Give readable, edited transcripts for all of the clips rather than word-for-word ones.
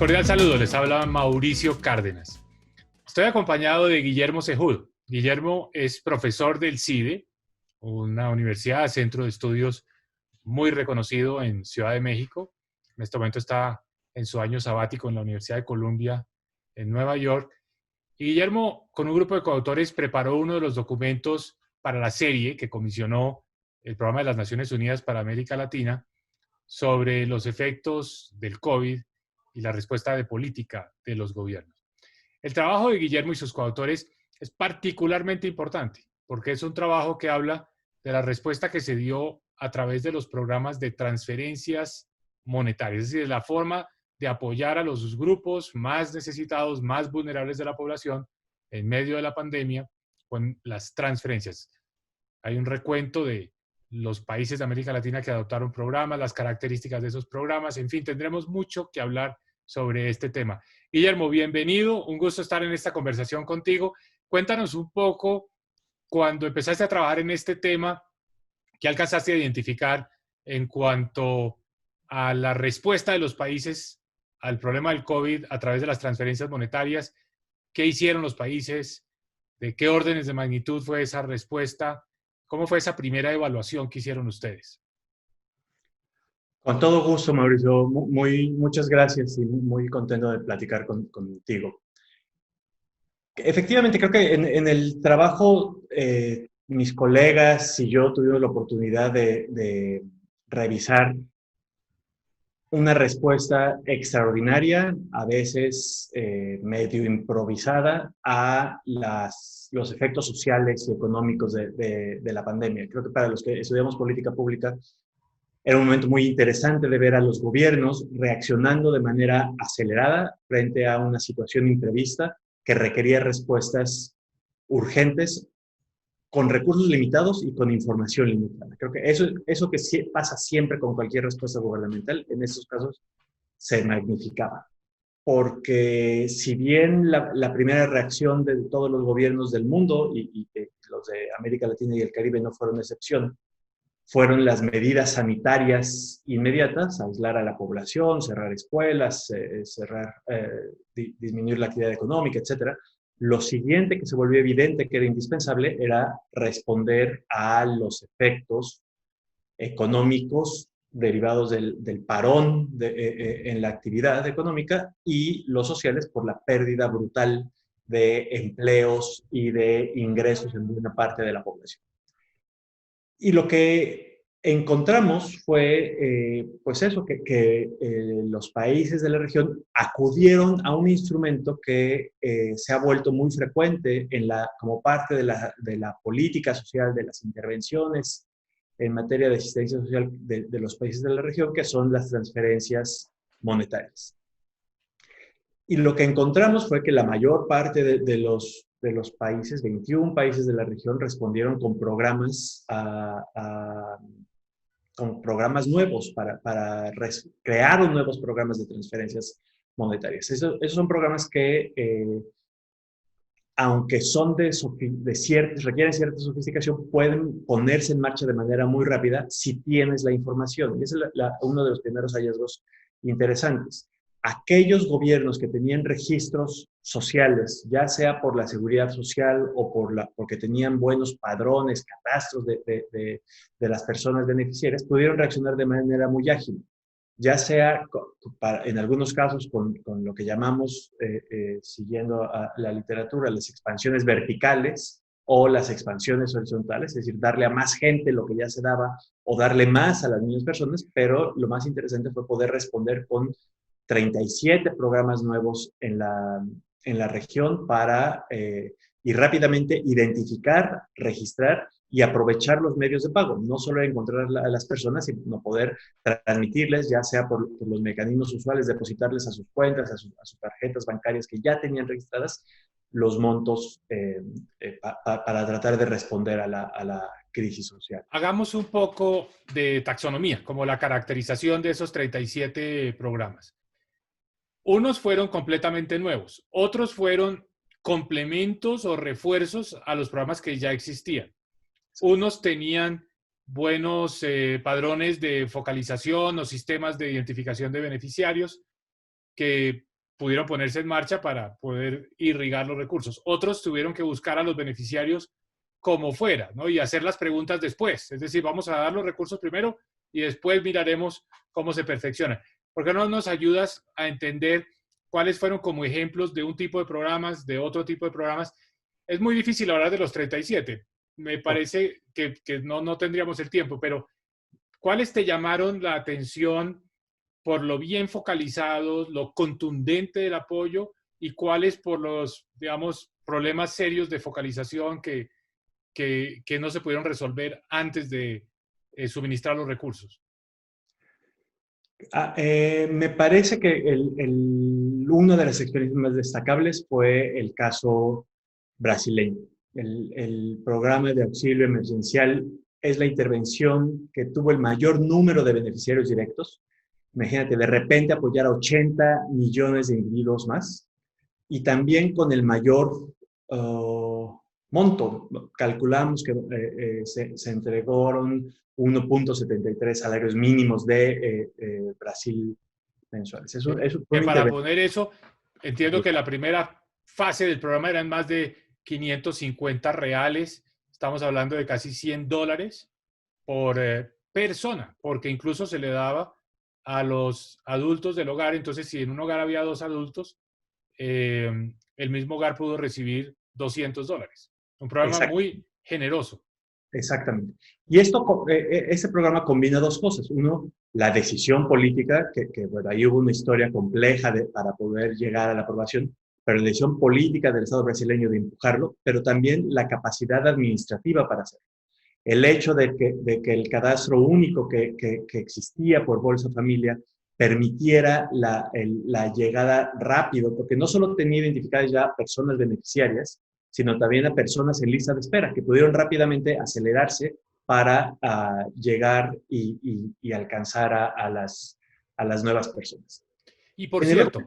cordial saludo, les habla Mauricio Cárdenas. Estoy acompañado de Guillermo Cejudo. Guillermo es profesor del CIDE, una universidad, centro de estudios muy reconocido en Ciudad de México. En este momento está en su año sabático en la Universidad de Columbia en Nueva York. Y Guillermo, con un grupo de coautores, preparó uno de los documentos para la serie que comisionó el Programa de las Naciones Unidas para América Latina sobre los efectos del COVID y la respuesta de política de los gobiernos. El trabajo de Guillermo y sus coautores es particularmente importante porque es un trabajo que habla de la respuesta que se dio a través de los programas de transferencias monetarias, es decir, de la forma de apoyar a los grupos más necesitados, más vulnerables de la población en medio de la pandemia con las transferencias. Hay un recuento de los países de América Latina que adoptaron programas, las características de esos programas, en fin, tendremos mucho que hablar sobre este tema. Guillermo, bienvenido, un gusto estar en esta conversación contigo. Cuéntanos un poco, cuando empezaste a trabajar en este tema, ¿qué alcanzaste a identificar en cuanto a la respuesta de los países al problema del COVID a través de las transferencias monetarias? ¿Qué hicieron los países? ¿De qué órdenes de magnitud fue esa respuesta? ¿Cómo fue esa primera evaluación que hicieron ustedes? Con todo gusto, Mauricio. Muchas gracias y muy contento de platicar contigo. Efectivamente, creo que en el trabajo mis colegas y yo tuvimos la oportunidad de revisar una respuesta extraordinaria, a veces medio improvisada, a los efectos sociales y económicos de la pandemia. Creo que para los que estudiamos política pública, era un momento muy interesante de ver a los gobiernos reaccionando de manera acelerada frente a una situación imprevista que requería respuestas urgentes con recursos limitados y con información limitada. Creo que eso que pasa siempre con cualquier respuesta gubernamental, en estos casos se magnificaba. Porque si bien la primera reacción de todos los gobiernos del mundo y los de América Latina y el Caribe no fueron excepción, fueron las medidas sanitarias inmediatas, aislar a la población, cerrar escuelas, disminuir la actividad económica, etc. Lo siguiente que se volvió evidente que era indispensable era responder a los efectos económicos derivados del parón en la actividad económica y los sociales por la pérdida brutal de empleos y de ingresos en buena parte de la población. Y lo que encontramos fue, pues eso, que los países de la región acudieron a un instrumento que se ha vuelto muy frecuente como parte de la política social, de las intervenciones en materia de asistencia social de los países de la región, que son las transferencias monetarias. Y lo que encontramos fue que la mayor parte de los países, 21 países de la región, respondieron con programas, nuevos para crear nuevos programas de transferencias monetarias. Esos son programas que, aunque son requieren cierta sofisticación, pueden ponerse en marcha de manera muy rápida si tienes la información. Y ese es uno de los primeros hallazgos interesantes. Aquellos gobiernos que tenían registros sociales, ya sea por la seguridad social o porque tenían buenos padrones, catastros de las personas beneficiarias, pudieron reaccionar de manera muy ágil, ya sea en algunos casos con lo que llamamos, siguiendo a la literatura, las expansiones verticales o las expansiones horizontales, es decir, darle a más gente lo que ya se daba o darle más a las mismas personas, pero lo más interesante fue poder responder con 37 programas nuevos en la región para y rápidamente identificar, registrar y aprovechar los medios de pago. No solo encontrar a las personas, sino poder transmitirles, ya sea por los mecanismos usuales, depositarles a sus cuentas, a sus tarjetas bancarias que ya tenían registradas, los montos para tratar de responder a la crisis social. Hagamos un poco de taxonomía, como la caracterización de esos 37 programas. Unos fueron completamente nuevos, otros fueron complementos o refuerzos a los programas que ya existían. Unos tenían buenos padrones de focalización o sistemas de identificación de beneficiarios que pudieron ponerse en marcha para poder irrigar los recursos. Otros tuvieron que buscar a los beneficiarios como fuera, ¿no? Y hacer las preguntas después. Es decir, vamos a dar los recursos primero y después miraremos cómo se perfecciona. ¿Por qué no nos ayudas a entender cuáles fueron como ejemplos de un tipo de programas, de otro tipo de programas? Es muy difícil hablar de los 37. Me parece que no tendríamos el tiempo, pero ¿cuáles te llamaron la atención por lo bien focalizados, lo contundente del apoyo, y cuáles por los, digamos, problemas serios de focalización que no se pudieron resolver antes de suministrar los recursos? Me parece que una de las experiencias más destacables fue el caso brasileño. El programa de auxilio emergencial es la intervención que tuvo el mayor número de beneficiarios directos. Imagínate, de repente apoyar a 80 millones de individuos más, y también con el mayor monto. Calculamos que se entregaron 1.73 salarios mínimos de Brasil mensuales. Eso fue Que una para intervención. poner eso, entiendo que la primera fase del programa eran más de 550 reales. Estamos hablando de casi $100 por persona, porque incluso se le daba a los adultos del hogar. Entonces, si en un hogar había 2 adultos, el mismo hogar pudo recibir $200. Un programa muy generoso. Exactamente. Y este programa combina dos cosas. Uno, la decisión política, que bueno, ahí hubo una historia compleja para poder llegar a la aprobación, pero la decisión política del Estado brasileño de empujarlo, pero también la capacidad administrativa para hacerlo. El hecho de que el cadastro único que existía por Bolsa Familia permitiera la llegada rápido, porque no solo tenía identificadas ya personas beneficiarias, sino también a personas en lista de espera, que pudieron rápidamente acelerarse para llegar y alcanzar a las nuevas personas. Y por cierto,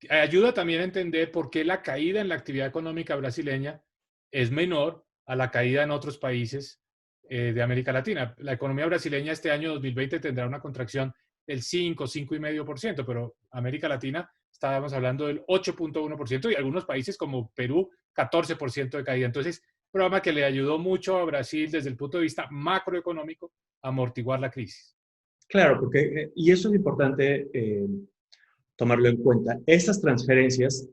ayuda también a entender por qué la caída en la actividad económica brasileña es menor a la caída en otros países de América Latina. La economía brasileña este año 2020 tendrá una contracción del 5,5%, pero América Latina estábamos hablando del 8,1% y algunos países como Perú, 14% de caída. Entonces, programa que le ayudó mucho a Brasil desde el punto de vista macroeconómico a amortiguar la crisis. Claro, y eso es importante tomarlo en cuenta. Estas transferencias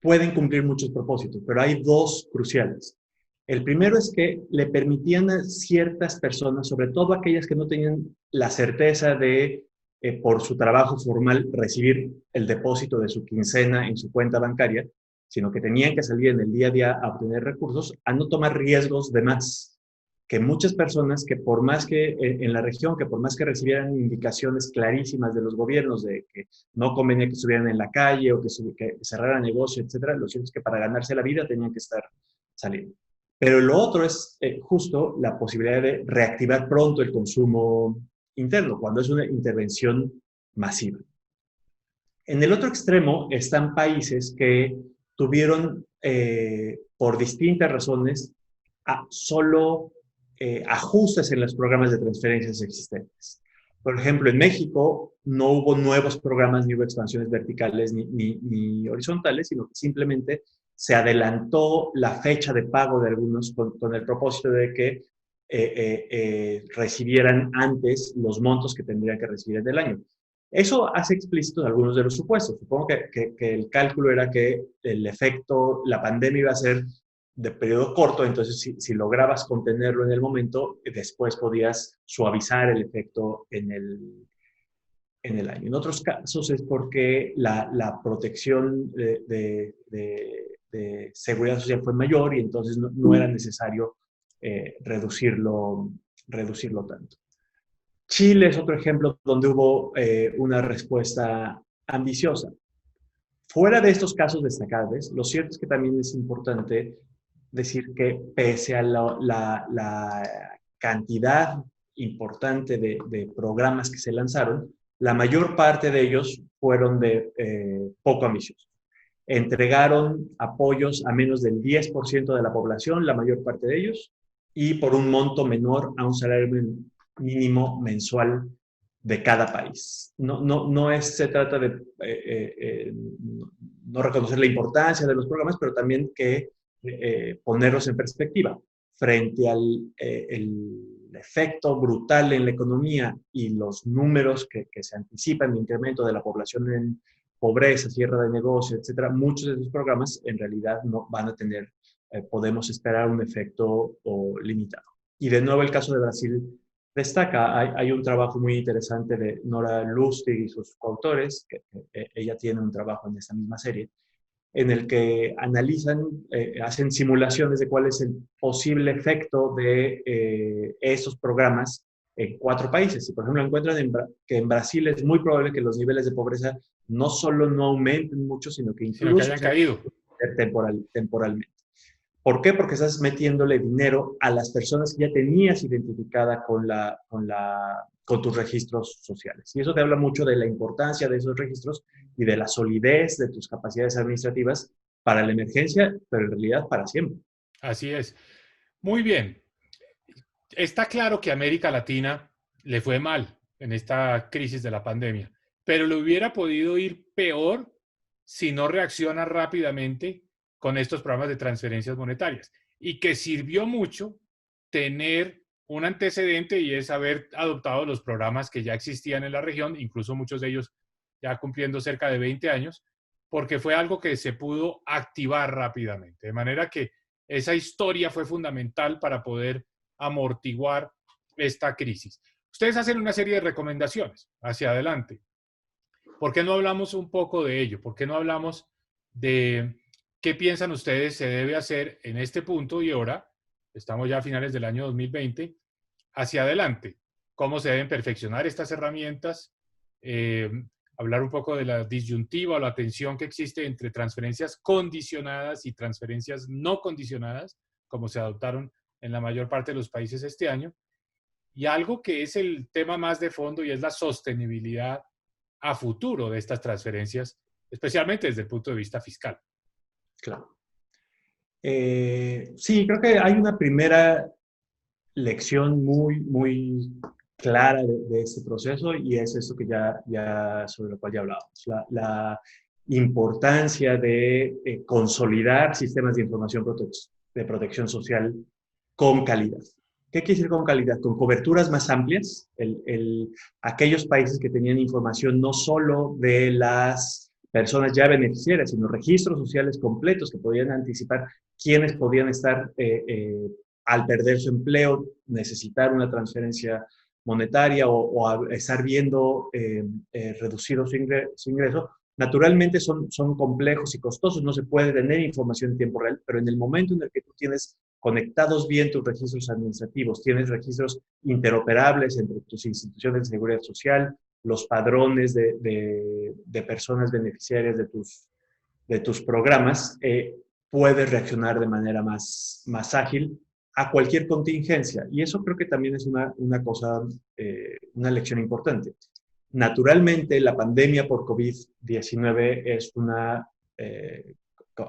pueden cumplir muchos propósitos, pero hay dos cruciales. El primero es que le permitían a ciertas personas, sobre todo aquellas que no tenían la certeza de, por su trabajo formal, recibir el depósito de su quincena en su cuenta bancaria, sino que tenían que salir en el día a día a obtener recursos, a no tomar riesgos de más. Que muchas personas que por más que en la región, que por más que recibieran indicaciones clarísimas de los gobiernos de que no convenía que estuvieran en la calle o que cerraran negocio, etcétera, lo cierto es que para ganarse la vida tenían que estar saliendo. Pero lo otro es justo la posibilidad de reactivar pronto el consumo interno, cuando es una intervención masiva. En el otro extremo están países que tuvieron, por distintas razones, solo ajustes en los programas de transferencias existentes. Por ejemplo, en México no hubo nuevos programas ni hubo expansiones verticales ni horizontales, sino que simplemente se adelantó la fecha de pago de algunos con el propósito de que recibieran antes los montos que tendrían que recibir en el año. Eso hace explícitos algunos de los supuestos. Supongo que el cálculo era que el efecto, la pandemia iba a ser de periodo corto, entonces si lograbas contenerlo en el momento, después podías suavizar el efecto en el año. En otros casos es porque la protección de seguridad social fue mayor y entonces no era necesario reducirlo tanto. Chile es otro ejemplo donde hubo una respuesta ambiciosa. Fuera de estos casos destacables, lo cierto es que también es importante decir que pese a la cantidad importante de programas que se lanzaron, la mayor parte de ellos fueron poco ambiciosos. Entregaron apoyos a menos del 10% de la población, la mayor parte de ellos, y por un monto menor a un salario mínimo mensual de cada país. Se trata de no reconocer la importancia de los programas, pero también que ponerlos en perspectiva frente al el efecto brutal en la economía y los números que se anticipan de incremento de la población en pobreza, cierre de negocios, etcétera. Muchos de esos programas en realidad no van a tener, podemos esperar un efecto limitado. Y de nuevo el caso de Brasil destaca. Hay un trabajo muy interesante de Nora Lustig y sus coautores, que ella tiene un trabajo en esta misma serie, en el que analizan, hacen simulaciones de cuál es el posible efecto de esos programas en 4 países. Y, por ejemplo, encuentran que en Brasil es muy probable que los niveles de pobreza no solo no aumenten mucho, sino que sino que incluso hayan se caído. temporalmente. ¿Por qué? Porque estás metiéndole dinero a las personas que ya tenías identificada con tus registros sociales. Y eso te habla mucho de la importancia de esos registros y de la solidez de tus capacidades administrativas para la emergencia, pero en realidad para siempre. Así es. Muy bien. Está claro que a América Latina le fue mal en esta crisis de la pandemia, pero le hubiera podido ir peor si no reacciona rápidamente con estos programas de transferencias monetarias, y que sirvió mucho tener un antecedente, y es haber adoptado los programas que ya existían en la región, incluso muchos de ellos ya cumpliendo cerca de 20 años, porque fue algo que se pudo activar rápidamente. De manera que esa historia fue fundamental para poder amortiguar esta crisis. Ustedes hacen una serie de recomendaciones hacia adelante. ¿Por qué no hablamos un poco de ello? ¿Por qué no hablamos de qué piensan ustedes se debe hacer en este punto y ahora, estamos ya a finales del año 2020, hacia adelante? ¿Cómo se deben perfeccionar estas herramientas? Eh, Hablar un poco de la disyuntiva o la tensión que existe entre transferencias condicionadas y transferencias no condicionadas, como se adoptaron en la mayor parte de los países este año, y algo que es el tema más de fondo, y es la sostenibilidad a futuro de estas transferencias, especialmente desde el punto de vista fiscal. Claro. Sí, creo que hay una primera lección muy clara de este proceso, y es esto que sobre lo cual ya hablábamos, la importancia de consolidar sistemas de información de protección social con calidad. ¿Qué quiere decir con calidad? Con coberturas más amplias. Aquellos países que tenían información no solo de las personas ya beneficiarias, sino registros sociales completos que podían anticipar quiénes podían estar al perder su empleo, necesitar una transferencia monetaria o estar viendo reducido su ingreso. Naturalmente son complejos y costosos, no se puede tener información en tiempo real, pero en el momento en el que tú tienes conectados bien tus registros administrativos, tienes registros interoperables entre tus instituciones de seguridad social, los padrones de personas beneficiarias de tus programas, puedes reaccionar de manera más ágil a cualquier contingencia. Y eso creo que también es una cosa, una lección importante. Naturalmente, la pandemia por COVID-19 es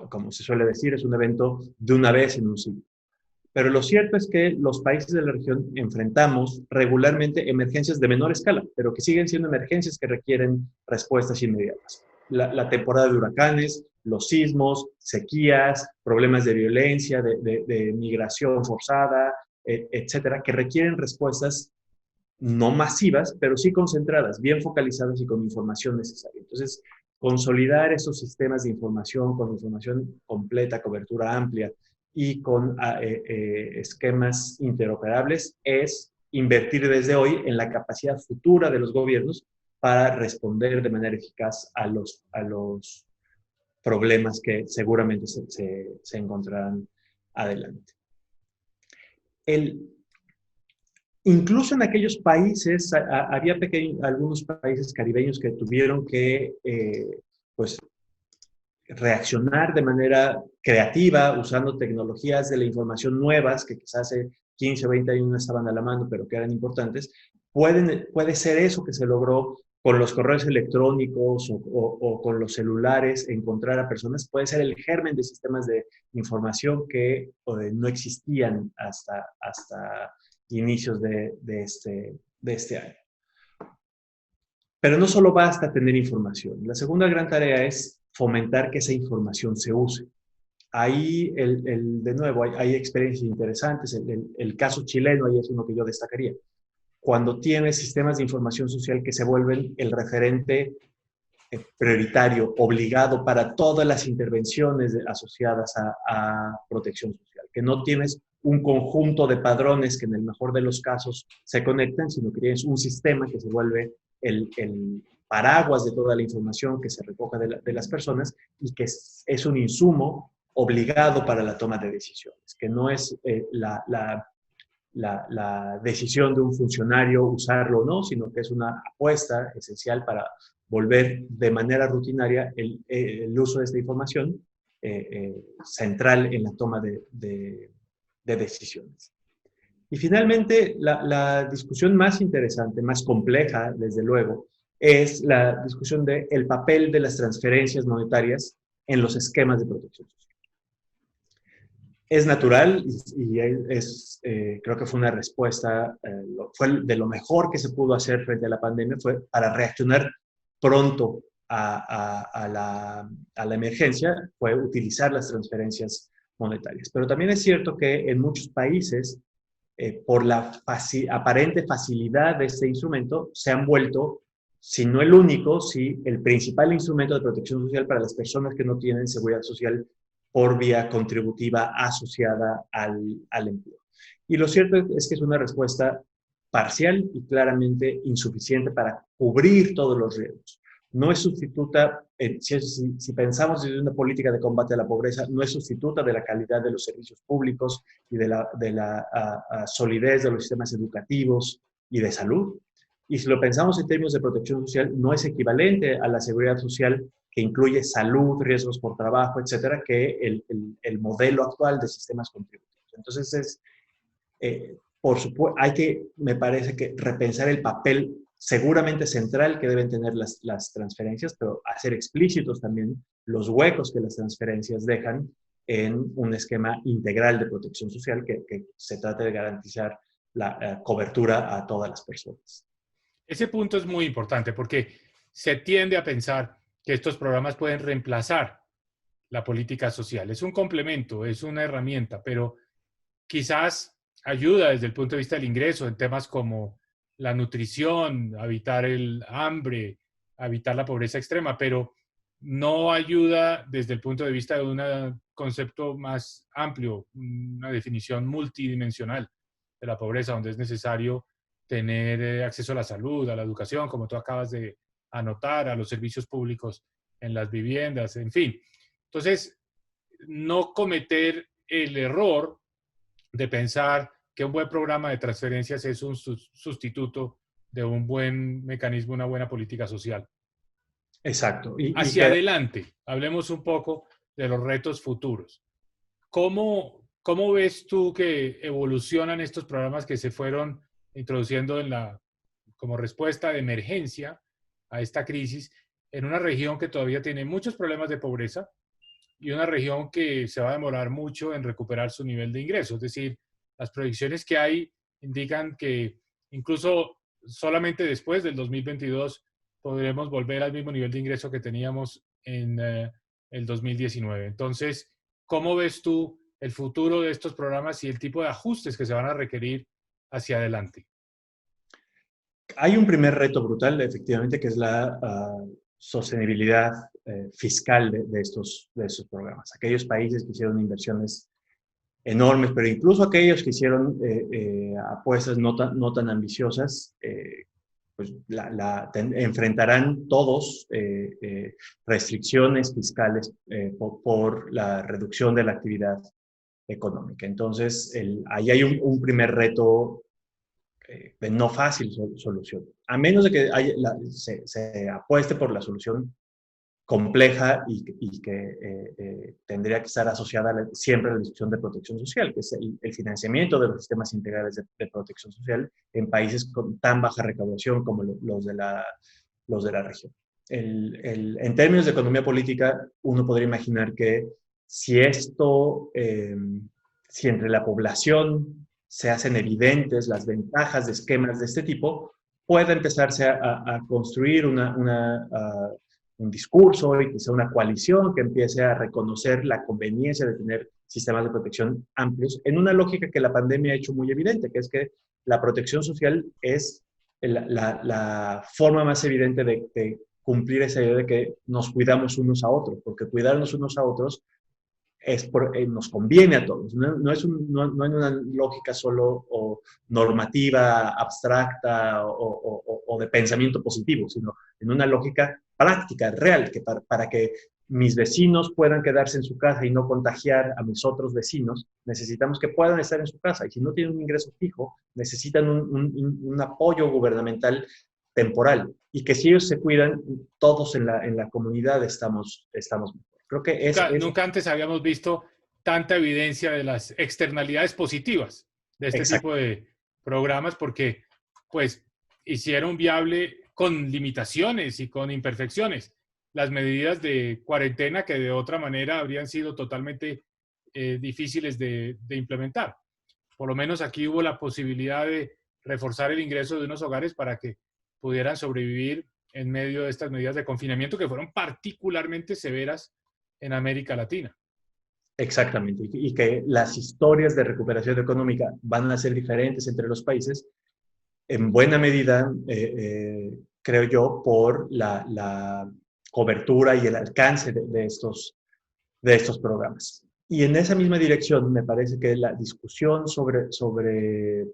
como se suele decir, es un evento de una vez en un siglo. Pero lo cierto es que los países de la región enfrentamos regularmente emergencias de menor escala, pero que siguen siendo emergencias que requieren respuestas inmediatas. La temporada de huracanes, los sismos, sequías, problemas de violencia, de migración forzada, etcétera, que requieren respuestas no masivas, pero sí concentradas, bien focalizadas y con información necesaria. Entonces, consolidar esos sistemas de información con información completa, cobertura amplia y con esquemas interoperables es invertir desde hoy en la capacidad futura de los gobiernos para responder de manera eficaz a los problemas que seguramente se encontrarán adelante. Incluso en aquellos países, había algunos países caribeños que tuvieron que pues, reaccionar de manera creativa, usando tecnologías de la información nuevas, que quizás hace 15 o 20 años no estaban a la mano, pero que eran importantes. Puede ser eso que se logró con los correos electrónicos o con los celulares, encontrar a personas. Puede ser el germen de sistemas de información que no existían hasta inicios de este año. Pero no solo basta tener información. La segunda gran tarea es fomentar que esa información se use. Ahí, de nuevo, hay experiencias interesantes. El caso chileno ahí es uno que yo destacaría. Cuando tienes sistemas de información social que se vuelven el referente prioritario, obligado para todas las intervenciones asociadas a protección social, que no tienes un conjunto de padrones que en el mejor de los casos se conectan, sino que tienes un sistema que se vuelve el paraguas de toda la información que se recoge de las personas y que es un insumo obligado para la toma de decisiones, que no es la decisión de un funcionario usarlo o no, sino que es una apuesta esencial para volver de manera rutinaria el uso de esta información central en la toma de decisiones. Y finalmente, la discusión más interesante, más compleja, desde luego, es la discusión del papel de las transferencias monetarias en los esquemas de protección social. Es natural y creo que fue una respuesta, fue de lo mejor que se pudo hacer frente a la pandemia, fue para reaccionar pronto a la emergencia, fue utilizar las transferencias monetarias. Pero también es cierto que en muchos países, por la aparente facilidad de este instrumento, se han vuelto, si no el único, sí el principal instrumento de protección social para las personas que no tienen seguridad social por vía contributiva asociada al empleo. Y lo cierto es que es una respuesta parcial y claramente insuficiente para cubrir todos los riesgos. No es sustituta, si pensamos desde una política de combate a la pobreza, no es sustituta de la calidad de los servicios públicos y de la solidez de los sistemas educativos y de salud. Y si lo pensamos en términos de protección social, no es equivalente a la seguridad social que incluye salud, riesgos por trabajo, etcétera, que el modelo actual de sistemas contributivos. Entonces, por supuesto, me parece que repensar el papel seguramente central que deben tener las transferencias, pero hacer explícitos también los huecos que las transferencias dejan en un esquema integral de protección social que se trate de garantizar la cobertura a todas las personas. Ese punto es muy importante porque se tiende a pensar que estos programas pueden reemplazar la política social. Es un complemento, es una herramienta, pero quizás ayuda desde el punto de vista del ingreso en temas como la nutrición, evitar el hambre, evitar la pobreza extrema, pero no ayuda desde el punto de vista de un concepto más amplio, una definición multidimensional de la pobreza, donde es necesario tener acceso a la salud, a la educación, como tú acabas de anotar, a los servicios públicos en las viviendas, en fin. Entonces, no cometer el error de pensar que un buen programa de transferencias es un sustituto de un buen mecanismo, una buena política social. Exacto. Hacia adelante, hablemos un poco de los retos futuros. ¿Cómo ves tú que evolucionan estos programas que se fueron introduciendo como respuesta de emergencia a esta crisis en una región que todavía tiene muchos problemas de pobreza y una región que se va a demorar mucho en recuperar su nivel de ingreso? Es decir, las proyecciones que hay indican que incluso solamente después del 2022 podremos volver al mismo nivel de ingreso que teníamos en el 2019. Entonces, ¿cómo ves tú el futuro de estos programas y el tipo de ajustes que se van a requerir hacia adelante? Hay un primer reto brutal, efectivamente, que es la sostenibilidad fiscal de estos programas. Aquellos países que hicieron inversiones enormes, pero incluso aquellos que hicieron apuestas no tan ambiciosas, pues enfrentarán todos restricciones fiscales por la reducción de la actividad económica. Entonces, ahí hay un primer reto no fácil solución, a menos de que se apueste por la solución compleja y que tendría que estar asociada siempre a la discusión de protección social, que es el financiamiento de los sistemas integrales de protección social en países con tan baja recaudación como los de la región. En términos de economía política, uno podría imaginar que si entre la población se hacen evidentes las ventajas de esquemas de este tipo, pueda empezarse a construir un discurso y quizá una coalición que empiece a reconocer la conveniencia de tener sistemas de protección amplios, en una lógica que la pandemia ha hecho muy evidente, que es que la protección social es la forma más evidente de cumplir esa idea de que nos cuidamos unos a otros, porque cuidarnos unos a otros nos conviene a todos. No es una lógica solo o normativa, abstracta o de pensamiento positivo, sino en una lógica práctica, real, que para que mis vecinos puedan quedarse en su casa y no contagiar a mis otros vecinos, necesitamos que puedan estar en su casa. Y si no tienen un ingreso fijo, necesitan un apoyo gubernamental temporal. Y que si ellos se cuidan, todos en la comunidad estamos mejor. Creo que nunca antes habíamos visto tanta evidencia de las externalidades positivas de este exacto. tipo de programas, porque pues hicieron viable con limitaciones y con imperfecciones las medidas de cuarentena que de otra manera habrían sido totalmente difíciles de implementar. Por lo menos aquí hubo la posibilidad de reforzar el ingreso de unos hogares para que pudieran sobrevivir en medio de estas medidas de confinamiento que fueron particularmente severas en América Latina. Exactamente, y que las historias de recuperación económica van a ser diferentes entre los países, en buena medida, creo yo, por la cobertura y el alcance de estos programas. Y en esa misma dirección, me parece que la discusión sobre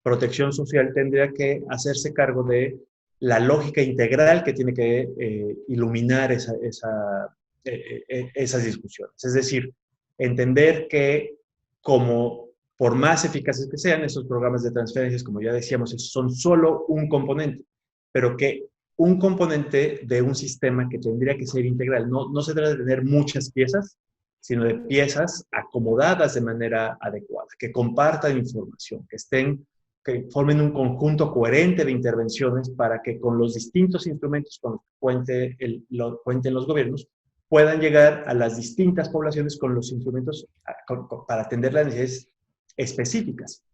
protección social tendría que hacerse cargo de la lógica integral que tiene que iluminar esas discusiones. Es decir, entender que como por más eficaces que sean, estos programas de transferencias, como ya decíamos, son solo un componente, pero que un componente de un sistema que tendría que ser integral. No se trata de tener muchas piezas, sino de piezas acomodadas de manera adecuada, que compartan información, que formen un conjunto coherente de intervenciones para que con los distintos instrumentos con los que cuenten los gobiernos, puedan llegar a las distintas poblaciones con los instrumentos para atender las necesidades específicas.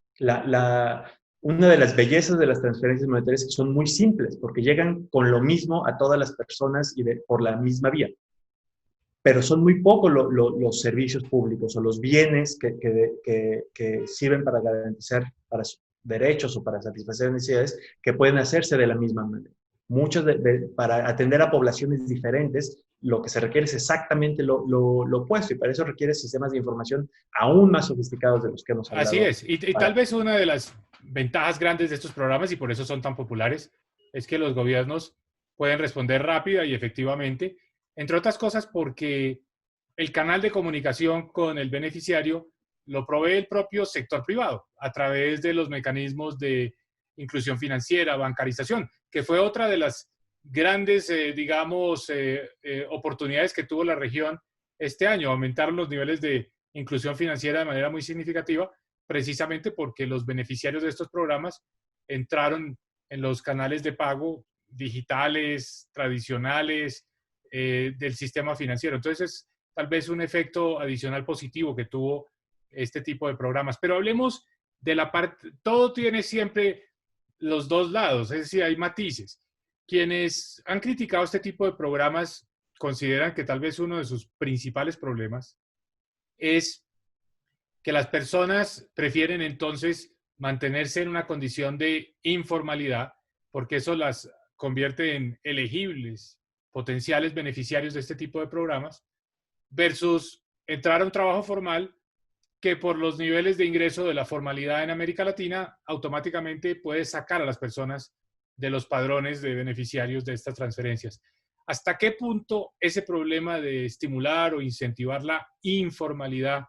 Una de las bellezas de las transferencias monetarias es que son muy simples, porque llegan con lo mismo a todas las personas y por la misma vía. Pero son muy pocos los servicios públicos o los bienes que sirven para garantizar para sus derechos o para satisfacer necesidades que pueden hacerse de la misma manera. Para atender a poblaciones diferentes, lo que se requiere es exactamente lo opuesto, y para eso requiere sistemas de información aún más sofisticados de los que hemos hablado. Así es, y tal vez una de las ventajas grandes de estos programas, y por eso son tan populares, es que los gobiernos pueden responder rápida y efectivamente, entre otras cosas porque el canal de comunicación con el beneficiario lo provee el propio sector privado a través de los mecanismos de inclusión financiera, bancarización, que fue otra de las grandes, oportunidades que tuvo la región este año, aumentar los niveles de inclusión financiera de manera muy significativa, precisamente porque los beneficiarios de estos programas entraron en los canales de pago digitales, tradicionales, del sistema financiero. Entonces, es tal vez un efecto adicional positivo que tuvo este tipo de programas. Pero hablemos de la parte, todo tiene siempre los dos lados, es decir, hay matices. Quienes han criticado este tipo de programas consideran que tal vez uno de sus principales problemas es que las personas prefieren entonces mantenerse en una condición de informalidad porque eso las convierte en elegibles, potenciales beneficiarios de este tipo de programas, versus entrar a un trabajo formal que por los niveles de ingreso de la formalidad en América Latina automáticamente puede sacar a las personas de los padrones de beneficiarios de estas transferencias. ¿Hasta qué punto ese problema de estimular o incentivar la informalidad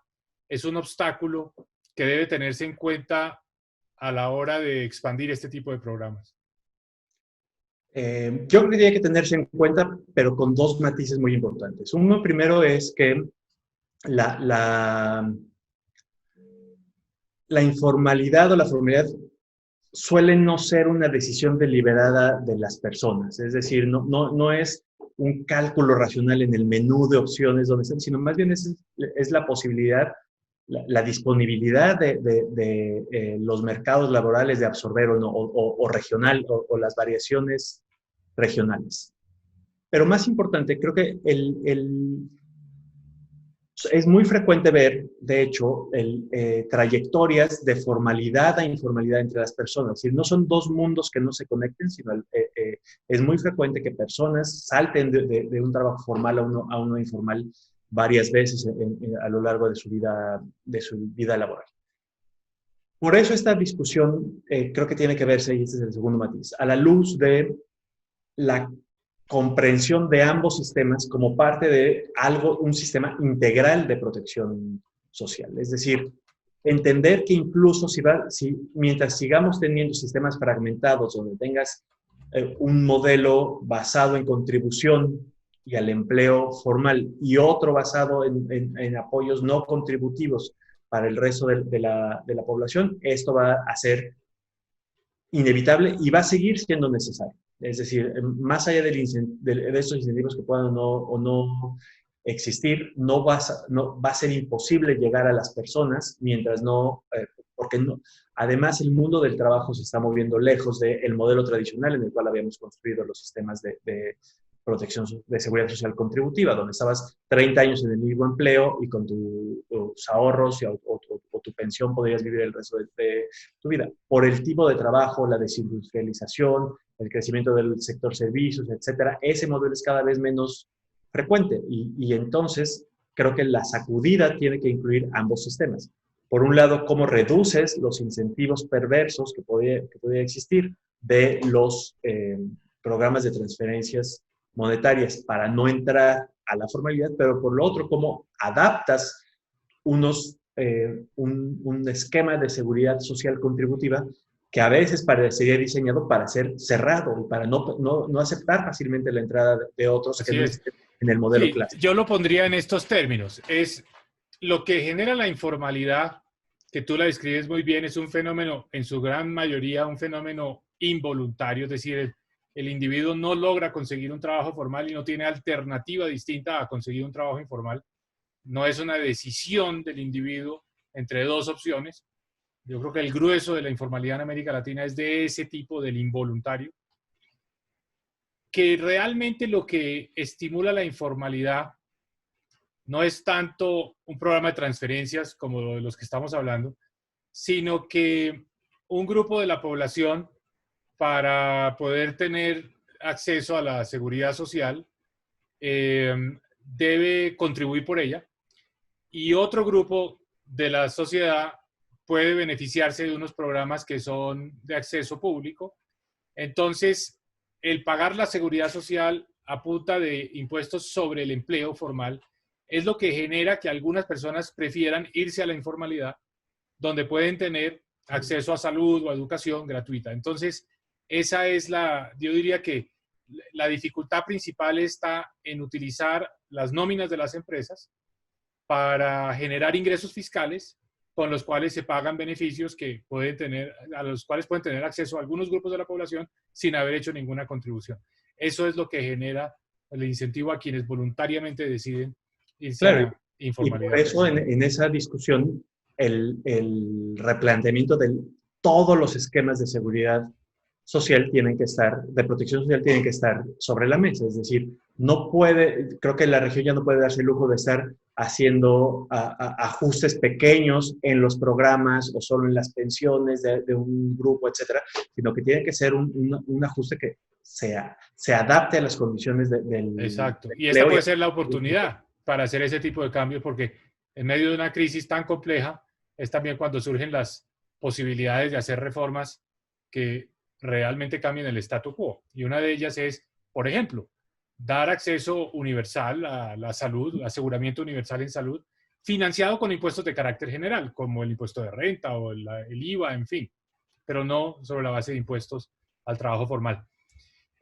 es un obstáculo que debe tenerse en cuenta a la hora de expandir este tipo de programas? Yo creo que tiene que tenerse en cuenta, pero con dos matices muy importantes. Uno primero es que la informalidad o la formalidad suele no ser una decisión deliberada de las personas. Es decir, no es un cálculo racional en el menú de opciones donde están, sino más bien es la posibilidad la disponibilidad de los mercados laborales de absorber o, no, o regional, o las variaciones regionales. Pero más importante, creo que es muy frecuente ver, de hecho, trayectorias de formalidad a informalidad entre las personas. Es decir, no son dos mundos que no se conecten, sino es muy frecuente que personas salten de un trabajo formal a uno informal varias veces a lo largo de su vida laboral. Por eso esta discusión creo que tiene que verse, y este es el segundo matiz, a la luz de la comprensión de ambos sistemas como parte de un sistema integral de protección social. Es decir, entender que incluso mientras sigamos teniendo sistemas fragmentados donde tengas un modelo basado en contribución y al empleo formal y otro basado en apoyos no contributivos para el resto de la población, esto va a ser inevitable y va a seguir siendo necesario. Es decir, más allá de estos incentivos que puedan o no existir, no va a ser imposible llegar a las personas mientras porque no. Además, el mundo del trabajo se está moviendo lejos del modelo tradicional en el cual habíamos construido los sistemas de protección de seguridad social contributiva, donde estabas 30 años en el mismo empleo y con tus ahorros o tu pensión podrías vivir el resto de tu vida. Por el tipo de trabajo, la desindustrialización, el crecimiento del sector servicios, etcétera, ese modelo es cada vez menos frecuente y entonces creo que la sacudida tiene que incluir ambos sistemas. Por un lado, cómo reduces los incentivos perversos que podría existir de los programas de transferencias monetarias para no entrar a la formalidad, pero por lo otro, cómo adaptas un esquema de seguridad social contributiva que a veces parecería diseñado para ser cerrado y para no aceptar fácilmente la entrada de otros que no estén en el modelo clásico. Yo lo pondría en estos términos. Es lo que genera la informalidad, que tú la describes muy bien, es un fenómeno, en su gran mayoría, un fenómeno involuntario, es decir, el individuo no logra conseguir un trabajo formal y no tiene alternativa distinta a conseguir un trabajo informal. No es una decisión del individuo entre dos opciones. Yo creo que el grueso de la informalidad en América Latina es de ese tipo, del involuntario, que realmente lo que estimula la informalidad no es tanto un programa de transferencias como de los que estamos hablando, sino que un grupo de la población, para poder tener acceso a la seguridad social, debe contribuir por ella, y otro grupo de la sociedad puede beneficiarse de unos programas que son de acceso público. Entonces, el pagar la seguridad social a punta de impuestos sobre el empleo formal es lo que genera que algunas personas prefieran irse a la informalidad, donde pueden tener acceso a salud o a educación gratuita. Entonces, esa es yo diría que la dificultad principal está en utilizar las nóminas de las empresas para generar ingresos fiscales con los cuales se pagan beneficios a los cuales pueden tener acceso a algunos grupos de la población sin haber hecho ninguna contribución. Eso es lo que genera el incentivo a quienes voluntariamente deciden irse a la informalidad. Y por eso en esa discusión el replanteamiento de todos los esquemas de seguridad social de protección social tienen que estar sobre la mesa. Es decir, creo que la región ya no puede darse el lujo de estar haciendo ajustes pequeños en los programas o solo en las pensiones de un grupo, etcétera, sino que tiene que ser un ajuste que se adapte a las condiciones del... Exacto. Y esta puede ser la oportunidad para hacer ese tipo de cambios, porque en medio de una crisis tan compleja es también cuando surgen las posibilidades de hacer reformas que realmente cambien el statu quo. Y una de ellas es, por ejemplo, dar acceso universal a la salud, aseguramiento universal en salud, financiado con impuestos de carácter general, como el impuesto de renta o el IVA, en fin, pero no sobre la base de impuestos al trabajo formal.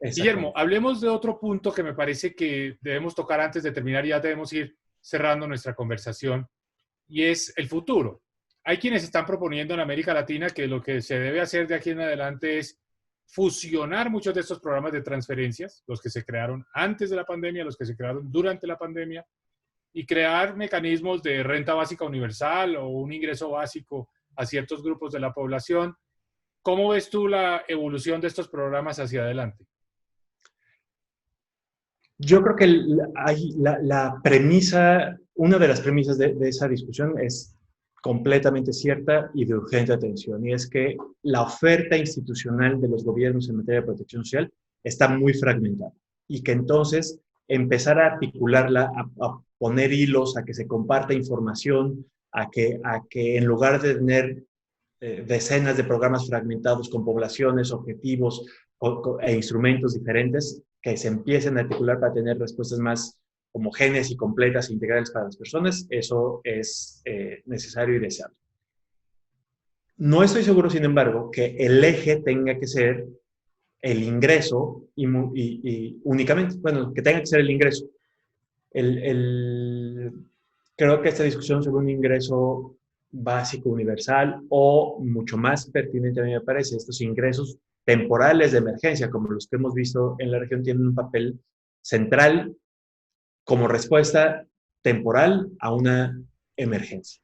Guillermo, hablemos de otro punto que me parece que debemos tocar antes de terminar y ya debemos ir cerrando nuestra conversación, y es el futuro. Hay quienes están proponiendo en América Latina que lo que se debe hacer de aquí en adelante es fusionar muchos de estos programas de transferencias, los que se crearon antes de la pandemia, los que se crearon durante la pandemia, y crear mecanismos de renta básica universal o un ingreso básico a ciertos grupos de la población. ¿Cómo ves tú la evolución de estos programas hacia adelante? Yo creo que la premisa, una de las premisas de esa discusión es completamente cierta y de urgente atención, y es que la oferta institucional de los gobiernos en materia de protección social está muy fragmentada y que entonces empezar a articularla, a poner hilos, a que se comparta información, a que en lugar de tener decenas de programas fragmentados con poblaciones, objetivos e instrumentos diferentes, que se empiecen a articular para tener respuestas más homogéneas y completas e integrales para las personas, eso es necesario y deseable. No estoy seguro, sin embargo, que el eje tenga que ser el ingreso y únicamente, bueno, que tenga que ser el ingreso. Creo que esta discusión sobre un ingreso básico universal o mucho más pertinente a mí me parece, estos ingresos temporales de emergencia, como los que hemos visto en la región, tienen un papel central como respuesta temporal a una emergencia.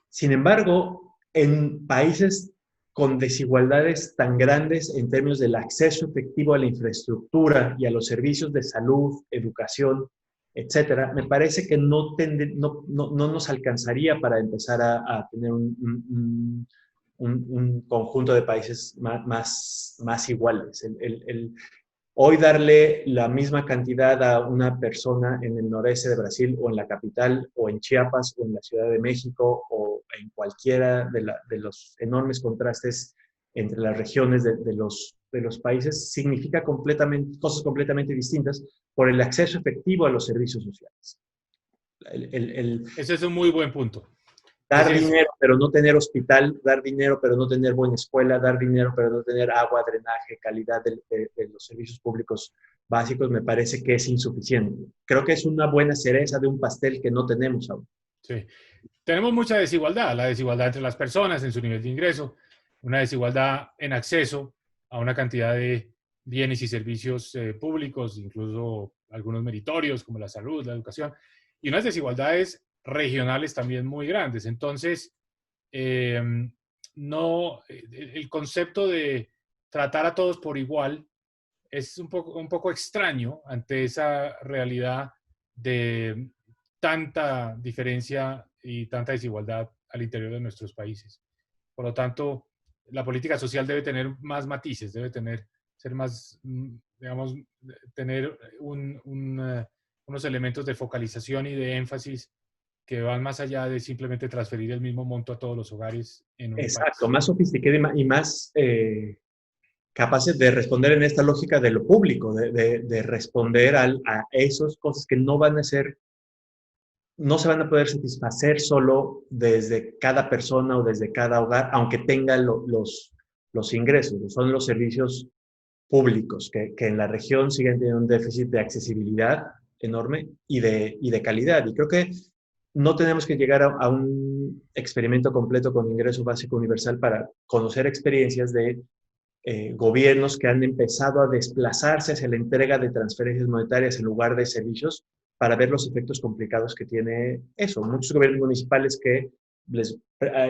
Sin embargo, en países con desigualdades tan grandes en términos del acceso efectivo a la infraestructura y a los servicios de salud, educación, etcétera, me parece que no nos alcanzaría para empezar a tener un conjunto de países más iguales. Hoy darle la misma cantidad a una persona en el noreste de Brasil o en la capital o en Chiapas o en la Ciudad de México o en cualquiera de los enormes contrastes entre las regiones de los países significa cosas completamente distintas por el acceso efectivo a los servicios sociales. Ese es un muy buen punto. Dar dinero pero no tener hospital, dar dinero pero no tener buena escuela, dar dinero pero no tener agua, drenaje, calidad de los servicios públicos básicos, me parece que es insuficiente. Creo que es una buena cereza de un pastel que no tenemos aún. Sí. Tenemos mucha desigualdad, la desigualdad entre las personas en su nivel de ingreso, una desigualdad en acceso a una cantidad de bienes y servicios públicos, incluso algunos meritorios como la salud, la educación, y unas desigualdades regionales también muy grandes. Entonces, no, el concepto de tratar a todos por igual es un poco extraño ante esa realidad de tanta diferencia y tanta desigualdad al interior de nuestros países. Por lo tanto, la política social debe tener más matices, debe ser más, digamos, tener unos elementos de focalización y de énfasis que van más allá de simplemente transferir el mismo monto a todos los hogares en un Exacto, país. más sofisticado y más capaces de responder en esta lógica de lo público, de responder a esas cosas que no se van a poder satisfacer solo desde cada persona o desde cada hogar, aunque tenga los ingresos. Son los servicios públicos que en la región siguen teniendo un déficit de accesibilidad enorme y de calidad. Y creo que no tenemos que llegar a un experimento completo con ingreso básico universal para conocer experiencias de gobiernos que han empezado a desplazarse hacia la entrega de transferencias monetarias en lugar de servicios para ver los efectos complicados que tiene eso. Muchos gobiernos municipales que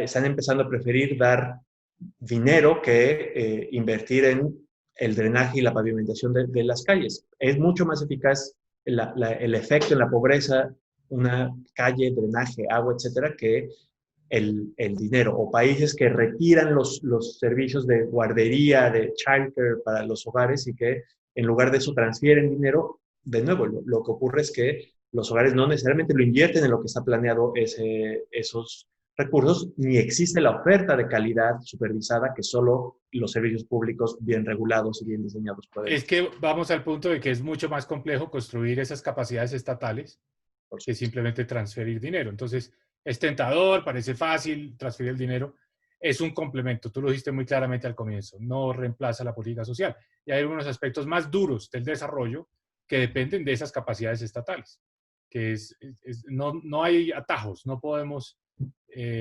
están empezando a preferir dar dinero que invertir en el drenaje y la pavimentación de las calles. Es mucho más eficaz el efecto en la pobreza, una calle, drenaje, agua, etcétera, que el dinero, o países que retiran los servicios de guardería, de childcare para los hogares y que en lugar de eso transfieren dinero. De nuevo, lo que ocurre es que los hogares no necesariamente lo invierten en lo que está planeado esos recursos, ni existe la oferta de calidad supervisada que solo los servicios públicos bien regulados y bien diseñados pueden. Es que vamos al punto de que es mucho más complejo construir esas capacidades estatales que simplemente transferir dinero. Entonces, es tentador, parece fácil transferir el dinero, es un complemento, tú lo dijiste muy claramente al comienzo, no reemplaza la política social. Y hay algunos aspectos más duros del desarrollo que dependen de esas capacidades estatales, que no hay atajos, no podemos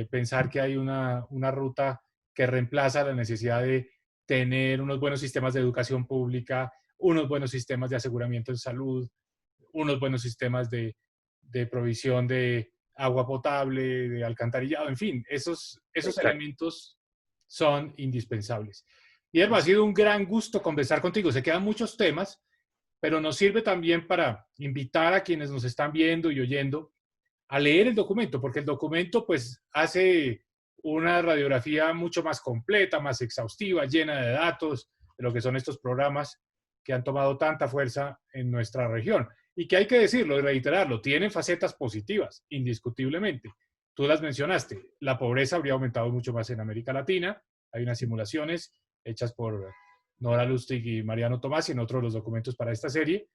pensar que hay una ruta que reemplaza la necesidad de tener unos buenos sistemas de educación pública, unos buenos sistemas de aseguramiento en salud, unos buenos sistemas de de provisión de agua potable, de alcantarillado, en fin, esos elementos son indispensables. Guillermo, ha sido un gran gusto conversar contigo. Se quedan muchos temas, pero nos sirve también para invitar a quienes nos están viendo y oyendo a leer el documento, porque el documento pues hace una radiografía mucho más completa, más exhaustiva, llena de datos de lo que son estos programas que han tomado tanta fuerza en nuestra región. Y que hay que decirlo y reiterarlo, tienen facetas positivas, indiscutiblemente. Tú las mencionaste, la pobreza habría aumentado mucho más en América Latina. Hay unas simulaciones hechas por Nora Lustig y Mariano Tomás en otro de los documentos para esta serie,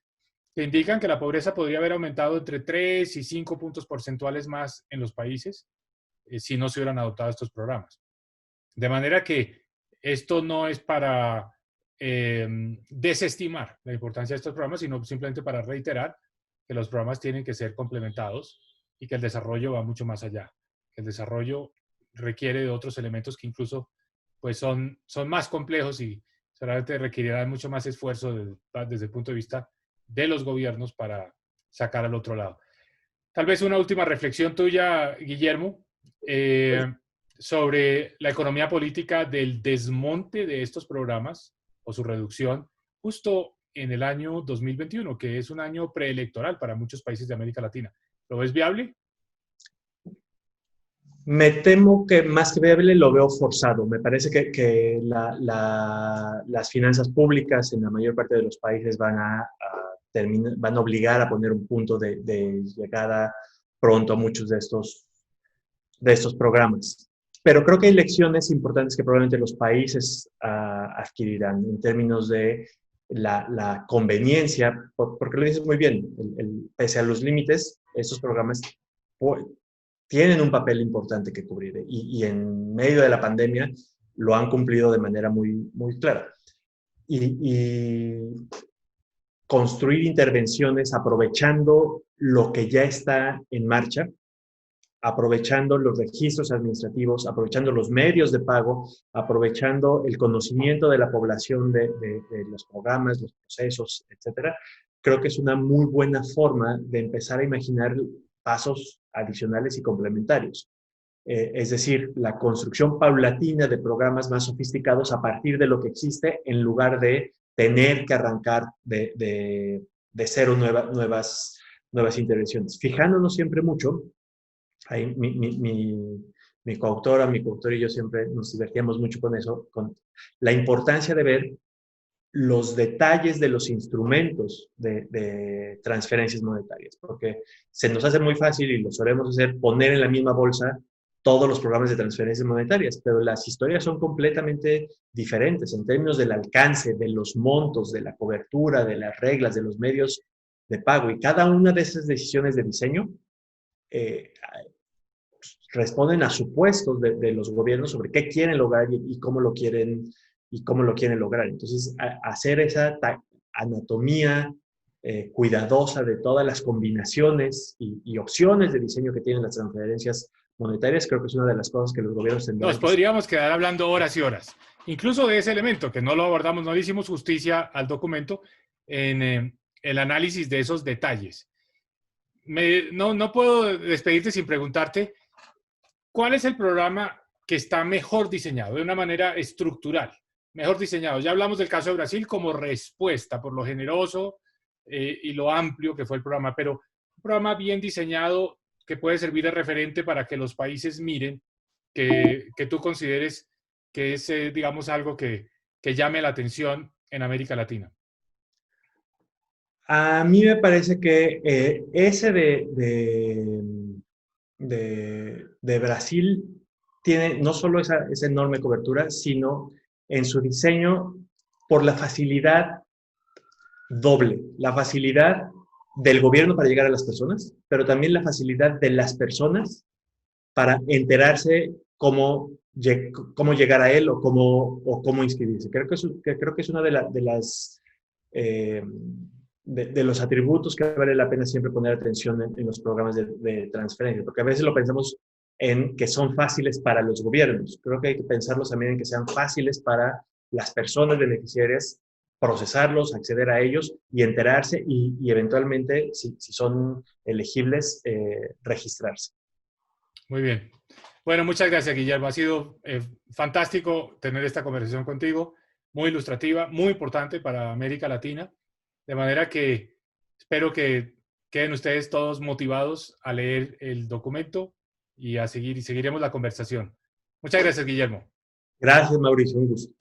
que indican que la pobreza podría haber aumentado entre 3 y 5 puntos porcentuales más en los países si no se hubieran adoptado estos programas. De manera que esto no es para desestimar la importancia de estos programas, sino simplemente para reiterar que los programas tienen que ser complementados y que el desarrollo va mucho más allá. Que el desarrollo requiere de otros elementos que incluso pues son más complejos y solamente requerirán mucho más esfuerzo desde el punto de vista de los gobiernos para sacar al otro lado. Tal vez una última reflexión tuya, Guillermo, sobre la economía política del desmonte de estos programas o su reducción justo en el año 2021, que es un año preelectoral para muchos países de América Latina. ¿Lo ves viable? Me temo que más que viable lo veo forzado. Me parece que las finanzas públicas en la mayor parte de los países van a obligar a poner un punto de llegada pronto a muchos de estos programas. Pero creo que hay lecciones importantes que probablemente los países adquirirán en términos de la conveniencia, porque lo dices muy bien, pese a los límites, estos programas tienen un papel importante que cubrir y en medio de la pandemia lo han cumplido de manera muy, muy clara. Y construir intervenciones aprovechando lo que ya está en marcha, aprovechando los registros administrativos, aprovechando los medios de pago, aprovechando el conocimiento de la población de los programas, los procesos, etcétera. Creo que es una muy buena forma de empezar a imaginar pasos adicionales y complementarios. Es decir, la construcción paulatina de programas más sofisticados a partir de lo que existe, en lugar de tener que arrancar de cero nuevas intervenciones. Fijándonos siempre mucho, ahí mi coautor y yo siempre nos divertíamos mucho con eso, con la importancia de ver los detalles de los instrumentos de transferencias monetarias, porque se nos hace muy fácil, y lo solemos hacer, poner en la misma bolsa todos los programas de transferencias monetarias, pero las historias son completamente diferentes en términos del alcance, de los montos, de la cobertura, de las reglas, de los medios de pago, y cada una de esas decisiones de diseño responden a supuestos de los gobiernos sobre qué quieren lograr y cómo lo quieren lograr. Entonces, hacer esa anatomía cuidadosa de todas las combinaciones y opciones de diseño que tienen las transferencias monetarias, creo que es una de las cosas que los gobiernos tendrán. Nos podríamos quedar hablando horas y horas, incluso de ese elemento, que no lo abordamos, no le hicimos justicia al documento en el análisis de esos detalles. No puedo despedirte sin preguntarte, ¿cuál es el programa que está mejor diseñado, de una manera estructural? Mejor diseñado. Ya hablamos del caso de Brasil como respuesta por lo generoso y lo amplio que fue el programa, pero un programa bien diseñado que puede servir de referente para que los países miren, que tú consideres que es, digamos, algo que llame la atención en América Latina. A mí me parece que ese de Brasil tiene no solo esa enorme cobertura, sino en su diseño por la facilidad doble, la facilidad del gobierno para llegar a las personas, pero también la facilidad de las personas para enterarse cómo llegar a él o cómo inscribirse. Creo que es una de los atributos que vale la pena siempre poner atención en los programas de transferencia, porque a veces lo pensamos en que son fáciles para los gobiernos. Creo que hay que pensarlos también en que sean fáciles para las personas beneficiarias procesarlos, acceder a ellos y enterarse y eventualmente, si son elegibles, registrarse. Muy bien. Bueno, muchas gracias, Guillermo. Ha sido fantástico tener esta conversación contigo, muy ilustrativa, muy importante para América Latina, de manera que espero que queden ustedes todos motivados a leer el documento y a seguir, y seguiremos la conversación. Muchas gracias, Guillermo. Gracias, Mauricio. Un gusto.